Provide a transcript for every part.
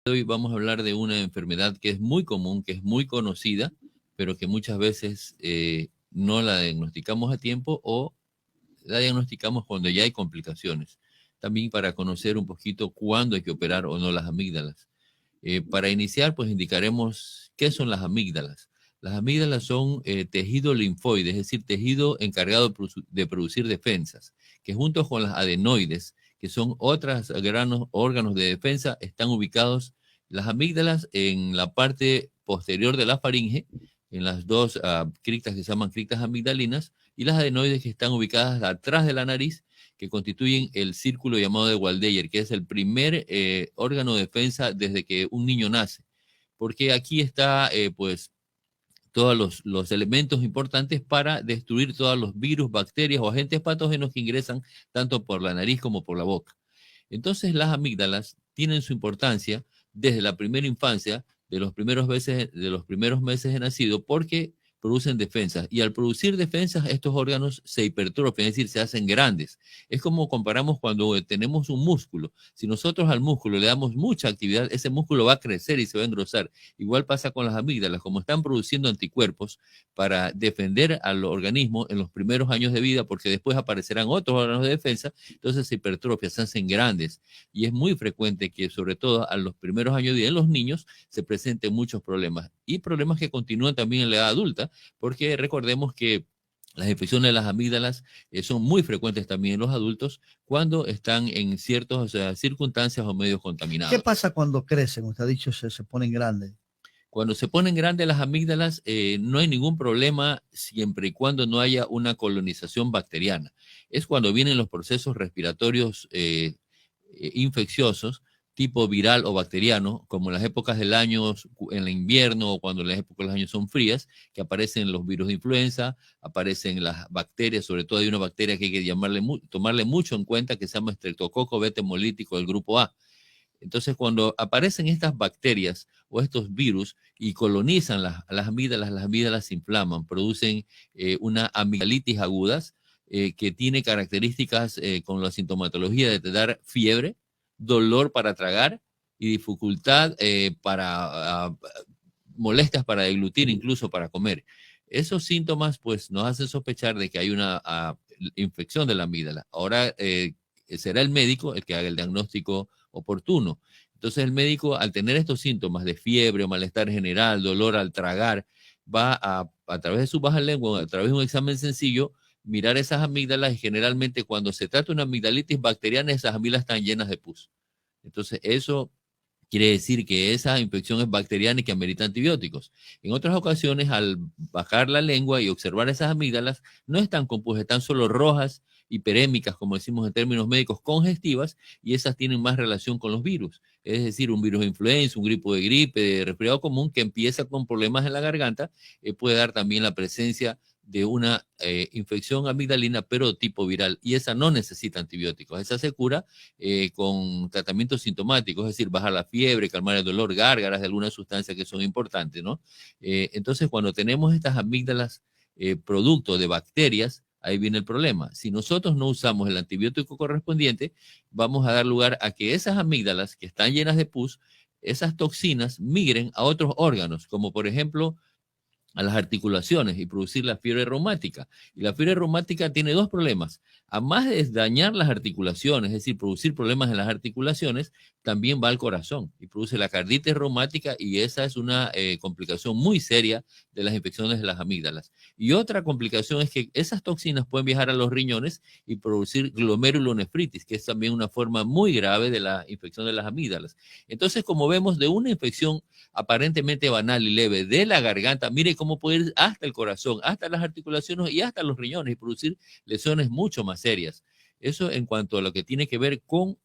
Hoy vamos a hablar de una enfermedad que es muy común, que es muy conocida, pero que muchas veces no la diagnosticamos a tiempo o la diagnosticamos cuando ya hay complicaciones. También para conocer un poquito cuándo hay que operar o no las amígdalas. Para iniciar, pues indicaremos qué son las amígdalas. Las amígdalas son tejido linfoide, es decir, tejido encargado de producir defensas, que junto con las adenoides, que son otros órganos de defensa, están ubicados las amígdalas en la parte posterior de la faringe, en las dos criptas que se llaman criptas amigdalinas, y las adenoides que están ubicadas atrás de la nariz, que constituyen el círculo llamado de Waldeyer, que es el primer órgano de defensa desde que un niño nace. Porque aquí está, pues, todos los elementos importantes para destruir todos los virus, bacterias o agentes patógenos que ingresan tanto por la nariz como por la boca. Entonces, las amígdalas tienen su importancia desde la primera infancia, de los primeros meses de nacido, porque producen defensas. Y al producir defensas, estos órganos se hipertrofian, es decir, se hacen grandes. Es como comparamos cuando tenemos un músculo. Si nosotros al músculo le damos mucha actividad, ese músculo va a crecer y se va a engrosar. Igual pasa con las amígdalas, como están produciendo anticuerpos para defender al organismo en los primeros años de vida, porque después aparecerán otros órganos de defensa, entonces se hipertrofian, se hacen grandes. Y es muy frecuente que, sobre todo a los primeros años de vida en los niños, se presenten muchos problemas. Y problemas que continúan también en la edad adulta, porque recordemos que las infecciones de las amígdalas son muy frecuentes también en los adultos cuando están en ciertas circunstancias o medios contaminados. ¿Qué pasa cuando crecen? Usted ha dicho se ponen grandes. Cuando se ponen grandes las amígdalas, no hay ningún problema siempre y cuando no haya una colonización bacteriana. Es cuando vienen los procesos respiratorios infecciosos, tipo viral o bacteriano, como en las épocas del año, en el invierno o cuando las épocas del año son frías, que aparecen los virus de influenza, aparecen las bacterias, sobre todo hay una bacteria que hay que tomarle mucho en cuenta que se llama Streptococcus beta hemolítico del grupo A. Entonces, cuando aparecen estas bacterias o estos virus y colonizan las amígdalas se inflaman, producen una amigdalitis agudas que tiene características con la sintomatología de dar fiebre, dolor para tragar y dificultad molestias para deglutir, incluso para comer. Esos síntomas, pues, nos hacen sospechar de que hay una infección de la amígdala. Ahora será el médico el que haga el diagnóstico oportuno. Entonces el médico, al tener estos síntomas de fiebre, malestar general, dolor al tragar, va a través de su baja lengua, a través de un examen sencillo, mirar esas amígdalas y generalmente cuando se trata de una amigdalitis bacteriana, esas amígdalas están llenas de pus. Entonces eso quiere decir que esa infección es bacteriana y que amerita antibióticos. En otras ocasiones, al bajar la lengua y observar esas amígdalas, no están con pus, están solo rojas, hiperémicas, como decimos en términos médicos, congestivas, y esas tienen más relación con los virus. Es decir, un virus de influenza, un gripo de gripe, de resfriado común, que empieza con problemas en la garganta, puede dar también la presencia de una infección amigdalina, pero tipo viral, y esa no necesita antibióticos. Esa se cura con tratamientos sintomáticos, es decir, bajar la fiebre, calmar el dolor, gárgaras de algunas sustancias que son importantes, ¿no? Entonces, cuando tenemos estas amígdalas producto de bacterias, ahí viene el problema. Si nosotros no usamos el antibiótico correspondiente, vamos a dar lugar a que esas amígdalas que están llenas de pus, esas toxinas migren a otros órganos, como por ejemplo a las articulaciones y producir la fiebre reumática. Y la fiebre reumática tiene dos problemas. Además de dañar las articulaciones, es decir, producir problemas en las articulaciones, también va al corazón y produce la carditis reumática, y esa es una complicación muy seria de las infecciones de las amígdalas. Y otra complicación es que esas toxinas pueden viajar a los riñones y producir glomerulonefritis, que es también una forma muy grave de la infección de las amígdalas. Entonces, como vemos, de una infección aparentemente banal y leve de la garganta, mire cómo puede ir hasta el corazón, hasta las articulaciones y hasta los riñones y producir lesiones mucho más serias. Eso en cuanto a lo que tiene que ver con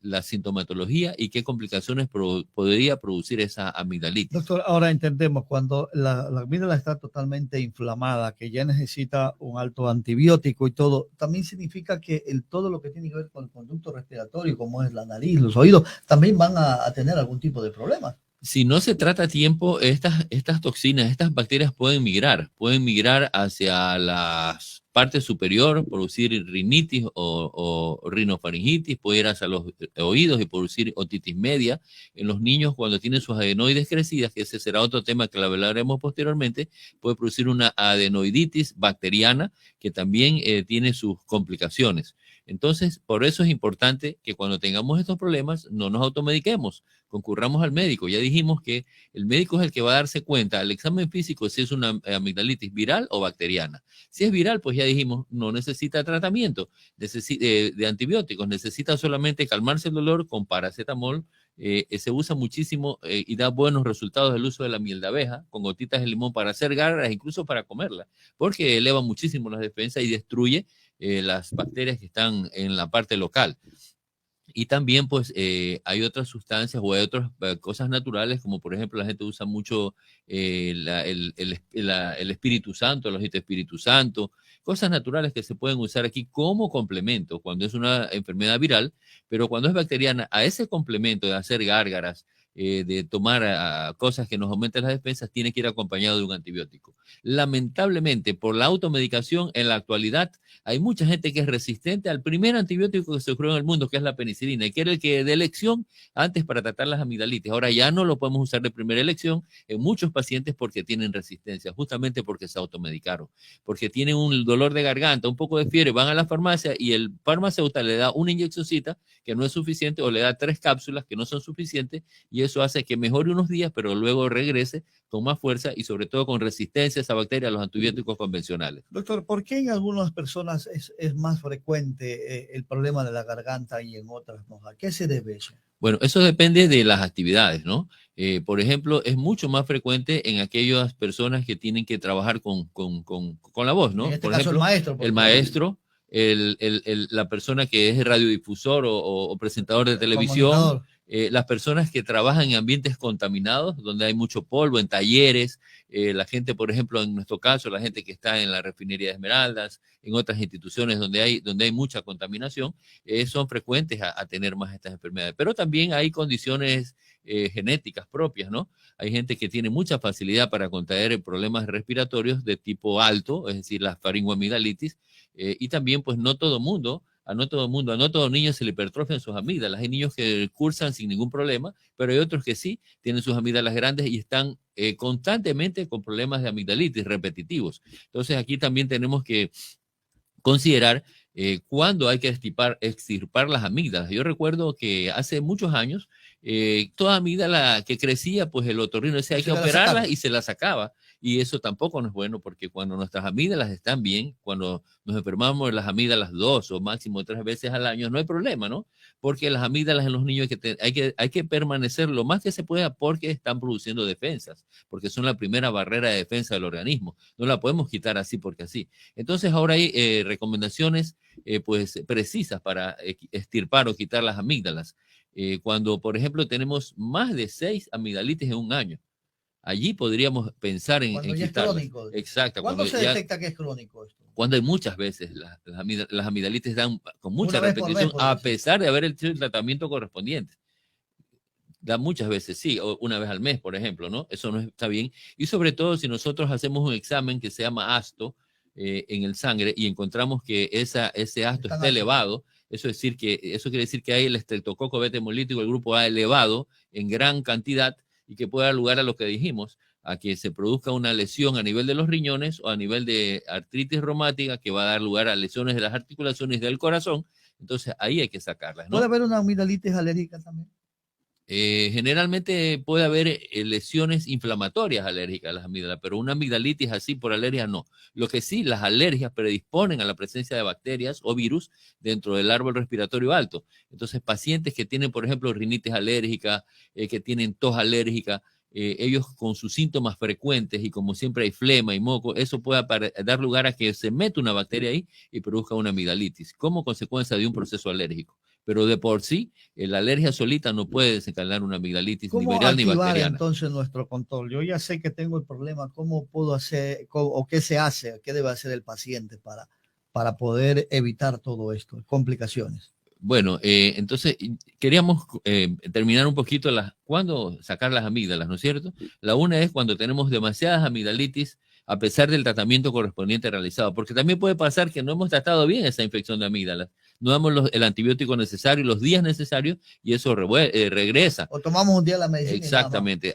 la sintomatología y qué complicaciones podría producir esa amigdalitis. Doctor, ahora entendemos cuando la amígdala está totalmente inflamada, que ya necesita un alto antibiótico y todo, también significa que todo lo que tiene que ver con el conducto respiratorio, como es la nariz, los oídos, también van a tener algún tipo de problema. Si no se trata a tiempo, estas toxinas, estas bacterias pueden migrar hacia la parte superior, producir rinitis o rinofaringitis, puede ir hacia los oídos y producir otitis media. En los niños, cuando tienen sus adenoides crecidas, que ese será otro tema que hablaremos posteriormente, puede producir una adenoiditis bacteriana que también tiene sus complicaciones. Entonces, por eso es importante que cuando tengamos estos problemas no nos automediquemos, concurramos al médico. Ya dijimos que el médico es el que va a darse cuenta al examen físico si es una amigdalitis viral o bacteriana. Si es viral, pues ya dijimos, no necesita tratamiento de antibióticos, necesita solamente calmarse el dolor con paracetamol. Se usa muchísimo y da buenos resultados el uso de la miel de abeja con gotitas de limón para hacer gárgaras, incluso para comerla, porque eleva muchísimo las defensas y destruye las bacterias que están en la parte local. Y también, pues, hay otras sustancias o hay otras cosas naturales, como por ejemplo la gente usa mucho el Espíritu Santo, el ojito Espíritu Santo, cosas naturales que se pueden usar aquí como complemento cuando es una enfermedad viral, pero cuando es bacteriana, a ese complemento de hacer gárgaras, de tomar cosas que nos aumenten las defensas, tiene que ir acompañado de un antibiótico. Lamentablemente, por la automedicación, en la actualidad, hay mucha gente que es resistente al primer antibiótico que se creó en el mundo, que es la penicilina, y que era el que de elección antes para tratar las amigdalitis. Ahora ya no lo podemos usar de primera elección en muchos pacientes porque tienen resistencia, justamente porque se automedicaron, porque tienen un dolor de garganta, un poco de fiebre, van a la farmacia y el farmacéutico le da una inyeccióncita que no es suficiente o le da 3 cápsulas que no son suficientes y eso hace que mejore unos días, pero luego regrese con más fuerza y sobre todo con resistencia a esa bacteria a los antibióticos convencionales. Doctor, ¿por qué en algunas personas es más frecuente el problema de la garganta y en otras no? ¿A qué se debe eso? Bueno, eso depende de las actividades, ¿no? Por ejemplo, es mucho más frecuente en aquellas personas que tienen que trabajar con la voz, ¿no? En este Por caso ejemplo, el favor. maestro, la persona que es radiodifusor o presentador de televisión, las personas que trabajan en ambientes contaminados, donde hay mucho polvo, en talleres, la gente, por ejemplo, en nuestro caso, la gente que está en la refinería de Esmeraldas, en otras instituciones donde hay mucha contaminación, son frecuentes a tener más estas enfermedades. Pero también hay condiciones genéticas propias, ¿no? Hay gente que tiene mucha facilidad para contraer problemas respiratorios de tipo alto, es decir, la faringoamigdalitis, y también, pues, no todo mundo, a no todo niño se le hipertrofian sus amígdalas. Hay niños que cursan sin ningún problema, pero hay otros que sí tienen sus amígdalas grandes y están constantemente con problemas de amigdalitis repetitivos. Entonces, aquí también tenemos que considerar cuándo hay que extirpar las amígdalas. Yo recuerdo que hace muchos años, toda amígdala que crecía, pues el otorrino decía hay que operarla y se la sacaba. Y eso tampoco no es bueno porque cuando nuestras amígdalas están bien, cuando nos enfermamos de las amígdalas 2 o máximo 3 veces al año, no hay problema, ¿no? Porque las amígdalas en los niños hay que permanecer lo más que se pueda porque están produciendo defensas, porque son la primera barrera de defensa del organismo. No la podemos quitar así porque así. Entonces ahora hay recomendaciones pues precisas para extirpar o quitar las amígdalas. Cuando, por ejemplo, tenemos más de 6 amigdalitis en un año, allí podríamos pensar en ya quitarlas. Es crónico. Exacto. ¿Cuándo se detecta que es crónico esto? Cuando hay muchas veces las amigdalitis dan con mucha repetición a pesar de haber hecho el tratamiento correspondiente. Da muchas veces, sí, o una vez al mes, por ejemplo, ¿no? Eso no está bien. Y sobre todo si nosotros hacemos un examen que se llama ASTO en el sangre y encontramos que ese ASTO está elevado, eso quiere decir que hay el estreptococo beta hemolítico, el grupo A elevado en gran cantidad y que puede dar lugar a lo que dijimos, a que se produzca una lesión a nivel de los riñones o a nivel de artritis reumática que va a dar lugar a lesiones de las articulaciones del corazón. Entonces ahí hay que sacarlas, ¿no? ¿Puede haber una amigdalitis alérgica también? Generalmente puede haber lesiones inflamatorias alérgicas a las amígdalas, pero una amigdalitis así por alergia no. Lo que sí, las alergias predisponen a la presencia de bacterias o virus dentro del árbol respiratorio alto. Entonces, pacientes que tienen, por ejemplo, rinitis alérgica, que tienen tos alérgica, ellos con sus síntomas frecuentes y como siempre hay flema y moco, eso puede dar lugar a que se meta una bacteria ahí y produzca una amigdalitis como consecuencia de un proceso alérgico. Pero de por sí, la alergia solita no puede desencadenar una amigdalitis ni viral ni bacteriana. ¿Cómo activar entonces nuestro control? Yo ya sé que tengo el problema, ¿cómo puedo hacer o qué se hace, qué debe hacer el paciente para poder evitar todo esto, complicaciones? Bueno, entonces queríamos terminar un poquito cuándo sacar las amígdalas, ¿no es cierto? La una es cuando tenemos demasiadas amigdalitis a pesar del tratamiento correspondiente realizado, porque también puede pasar que no hemos tratado bien esa infección de amígdalas, no damos el antibiótico necesario, los días necesarios, y eso regresa. O tomamos un día la medicina. Exactamente,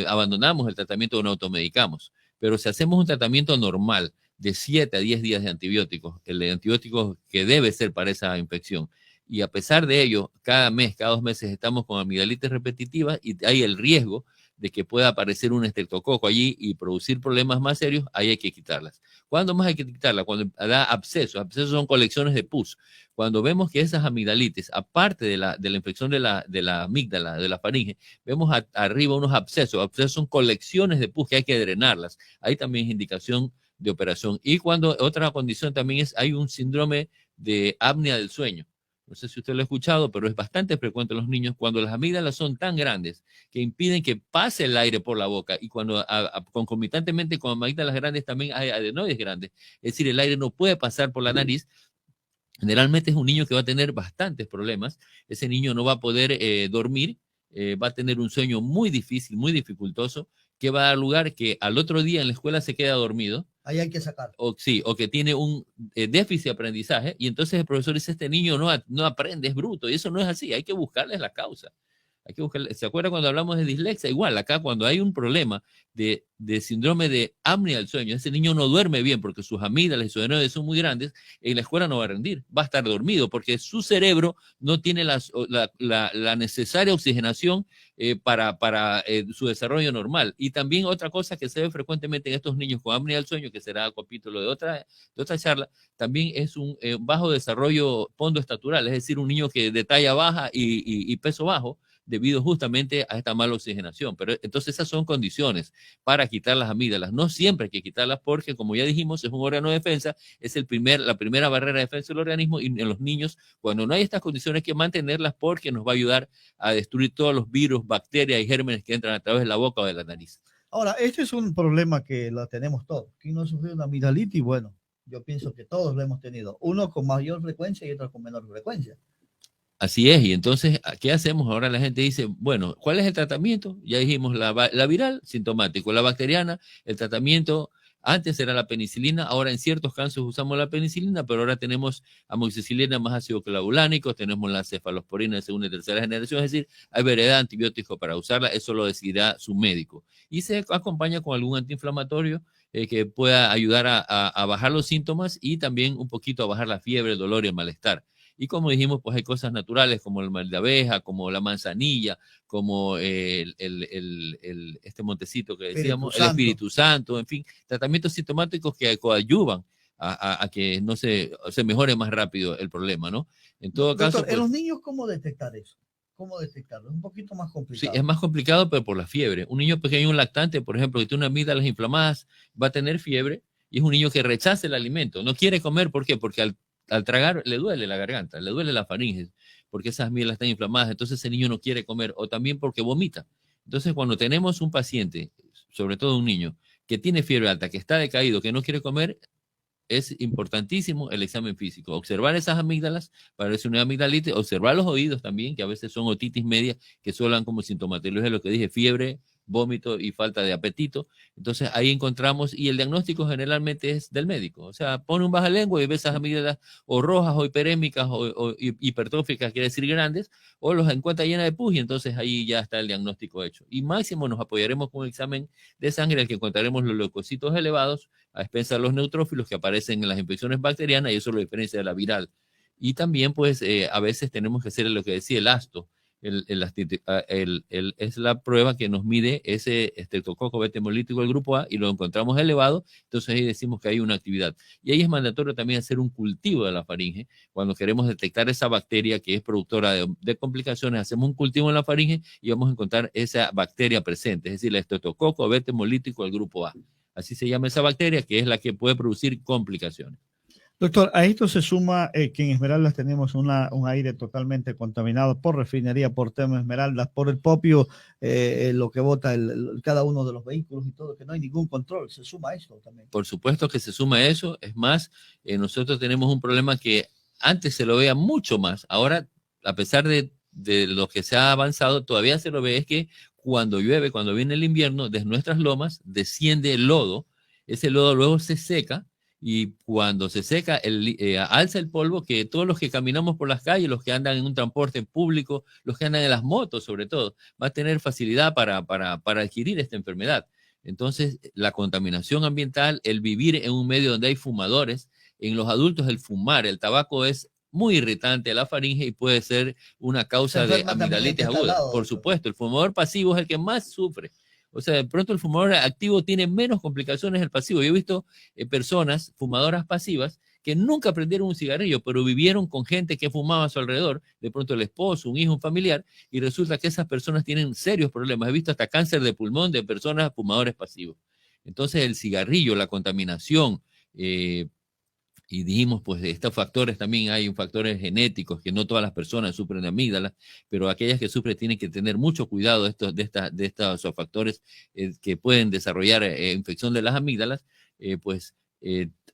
abandonamos el tratamiento o no automedicamos. Pero si hacemos un tratamiento normal de 7 a 10 días de antibióticos, el de antibióticos que debe ser para esa infección, y a pesar de ello, cada mes, cada 2 meses estamos con amigdalitis repetitiva y hay el riesgo de que pueda aparecer un estreptococo allí y producir problemas más serios, ahí hay que quitarlas. ¿Cuándo más hay que quitarla? Cuando da abscesos. Abscesos son colecciones de pus. Cuando vemos que esas amigdalitis, aparte de la infección de la amígdala, de la faringe, vemos arriba unos abscesos. Abscesos son colecciones de pus que hay que drenarlas. Ahí también es indicación de operación. Y cuando otra condición también hay un síndrome de apnea del sueño. No sé si usted lo ha escuchado, pero es bastante frecuente en los niños cuando las amígdalas son tan grandes que impiden que pase el aire por la boca y cuando concomitantemente con amígdalas grandes también hay adenoides grandes. Es decir, el aire no puede pasar por la nariz. Generalmente es un niño que va a tener bastantes problemas. Ese niño no va a poder dormir, va a tener un sueño muy difícil, muy dificultoso, que va a dar lugar que al otro día en la escuela se queda dormido. Ahí hay que sacar. Sí, o que tiene un déficit de aprendizaje, y entonces el profesor dice, este niño no aprende, es bruto, y eso no es así, hay que buscarles la causa. Hay que buscar, ¿se acuerda cuando hablamos de dislexia? Igual, acá cuando hay un problema de síndrome de apnea del sueño, ese niño no duerme bien porque sus amígdalas y sus adenoides son muy grandes, en la escuela no va a rendir, va a estar dormido porque su cerebro no tiene la necesaria oxigenación para su desarrollo normal. Y también otra cosa que se ve frecuentemente en estos niños con apnea del sueño, que será capítulo de otra charla, también es un bajo desarrollo pondoestatural, es decir, un niño que de talla baja y peso bajo, debido justamente a esta mala oxigenación. Pero entonces esas son condiciones para quitar las amígdalas. No siempre hay que quitarlas porque, como ya dijimos, es un órgano de defensa, es la primera barrera de defensa del organismo, y en los niños, cuando no hay estas condiciones, hay que mantenerlas porque nos va a ayudar a destruir todos los virus, bacterias y gérmenes que entran a través de la boca o de la nariz. Ahora, este es un problema que lo tenemos todos. ¿Quién no ha sufrido una amigdalitis? Bueno, yo pienso que todos lo hemos tenido. Uno con mayor frecuencia y otro con menor frecuencia. Así es, y entonces, ¿qué hacemos? Ahora la gente dice, bueno, ¿cuál es el tratamiento? Ya dijimos, la viral, sintomático, la bacteriana, el tratamiento, antes era la penicilina, ahora en ciertos casos usamos la penicilina, pero ahora tenemos amoxicilina más ácido clavulánico, tenemos la cefalosporina de segunda y tercera generación, es decir, hay variedad de antibióticos para usarla, eso lo decidirá su médico. Y se acompaña con algún antiinflamatorio que pueda ayudar a bajar los síntomas y también un poquito a bajar la fiebre, el dolor y el malestar. Y como dijimos, pues hay cosas naturales como el mal de abeja, como la manzanilla, como este montecito que decíamos, el Espíritu Santo, en fin, tratamientos sintomáticos que coadyuvan a que no se mejore más rápido el problema, ¿no? En todo Doctor, caso. Pues, ¿en los niños cómo detectar eso? ¿Cómo detectarlo? Es un poquito más complicado. Sí, es más complicado, pero por la fiebre. Un niño pequeño, un lactante, por ejemplo, que tiene unas amígdalas inflamadas, va a tener fiebre, y es un niño que rechaza el alimento, no quiere comer. ¿Por qué? Porque al tragar le duele la garganta, le duele la faringe, porque esas amígdalas están inflamadas, entonces ese niño no quiere comer, o también porque vomita. Entonces, cuando tenemos un paciente, sobre todo un niño, que tiene fiebre alta, que está decaído, que no quiere comer, es importantísimo el examen físico. Observar esas amígdalas para ver si una amigdalitis, observar los oídos también, que a veces son otitis media, que suelan como sintomatología, lo que dije, fiebre, vómito y falta de apetito. Entonces ahí encontramos, y el diagnóstico generalmente es del médico. O sea, pone un bajalengua y ve esas amígdalas o rojas o hiperémicas o hipertróficas, quiere decir grandes, o los encuentra llenas de pus, y entonces ahí ya está el diagnóstico hecho. Y máximo nos apoyaremos con un examen de sangre al que encontraremos los leucocitos elevados a expensas de los neutrófilos que aparecen en las infecciones bacterianas, y eso lo diferencia de la viral. Y también, pues, a veces tenemos que hacer lo que decía el ASTO. Es la prueba que nos mide ese estreptococo beta hemolítico del grupo A, y lo encontramos elevado, entonces ahí decimos que hay una actividad. Y ahí es mandatorio también hacer un cultivo de la faringe. Cuando queremos detectar esa bacteria que es productora de complicaciones, hacemos un cultivo en la faringe y vamos a encontrar esa bacteria presente, es decir, el estreptococo beta hemolítico del grupo A. Así se llama esa bacteria, que es la que puede producir complicaciones. Doctor, a esto se suma que en Esmeraldas tenemos un aire totalmente contaminado por refinería, por tema Esmeraldas, por el propio, lo que bota cada uno de los vehículos y todo, que no hay ningún control. Se suma a esto también. Por supuesto que se suma a eso. Es más, nosotros tenemos un problema que antes se lo veía mucho más. Ahora a pesar de lo que se ha avanzado, todavía se lo ve, es que cuando llueve, cuando viene el invierno, desde nuestras lomas desciende el lodo, ese lodo luego se seca, y cuando se seca, alza el polvo que todos los que caminamos por las calles, los que andan en un transporte público, los que andan en las motos sobre todo, va a tener facilidad para adquirir esta enfermedad. Entonces, la contaminación ambiental, el vivir en un medio donde hay fumadores, en los adultos el fumar, el tabaco es muy irritante a la faringe y puede ser una causa de amigdalitis aguda. Por supuesto, el fumador pasivo es el que más sufre. O sea, de pronto el fumador activo tiene menos complicaciones del pasivo. Yo he visto personas fumadoras pasivas que nunca prendieron un cigarrillo, pero vivieron con gente que fumaba a su alrededor, de pronto el esposo, un hijo, un familiar, y resulta que esas personas tienen serios problemas. He visto hasta cáncer de pulmón de personas fumadores pasivos. Entonces el cigarrillo, la contaminación, y dijimos, pues de estos factores también hay factores genéticos, que no todas las personas sufren de amígdalas, pero aquellas que sufren tienen que tener mucho cuidado de estos factores que pueden desarrollar infección de las amígdalas, pues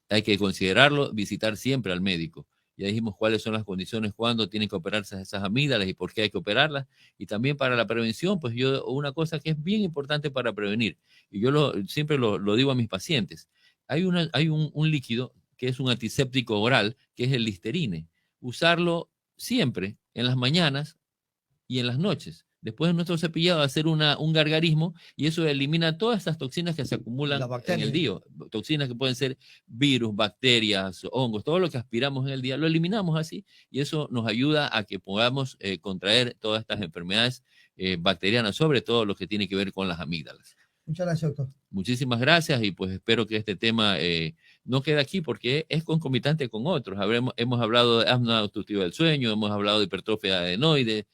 hay que considerarlo, visitar siempre al médico. Ya dijimos cuáles son las condiciones, cuándo tienen que operarse esas amígdalas y por qué hay que operarlas. Y también para la prevención, pues una cosa que es bien importante para prevenir, y yo siempre lo digo a mis pacientes, hay un líquido que es un antiséptico oral, que es el Listerine. Usarlo siempre, en las mañanas y en las noches. Después de nuestro cepillado, hacer un gargarismo, y eso elimina todas estas toxinas que se acumulan en el día. Toxinas que pueden ser virus, bacterias, hongos, todo lo que aspiramos en el día, lo eliminamos así, y eso nos ayuda a que podamos contraer todas estas enfermedades bacterianas, sobre todo lo que tiene que ver con las amígdalas. Muchas gracias, doctor. Muchísimas gracias, y pues espero que este tema no quede aquí, porque es concomitante con otros. Hemos hablado de apnea obstructiva del sueño, hemos hablado de hipertrofia adenoide,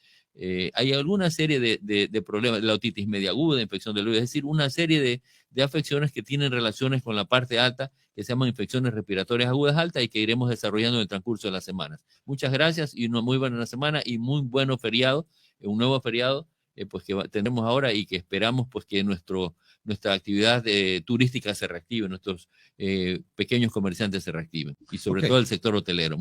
hay alguna serie de problemas, la otitis media aguda, infección del oído, es decir, una serie de afecciones que tienen relaciones con la parte alta, que se llaman infecciones respiratorias agudas altas, y que iremos desarrollando en el transcurso de las semanas. Muchas gracias, y una muy buena semana y muy bueno feriado, un nuevo feriado pues que tendremos ahora, y que esperamos pues que nuestra actividad turística se reactive, nuestros pequeños comerciantes se reactiven, y sobre todo el sector hotelero.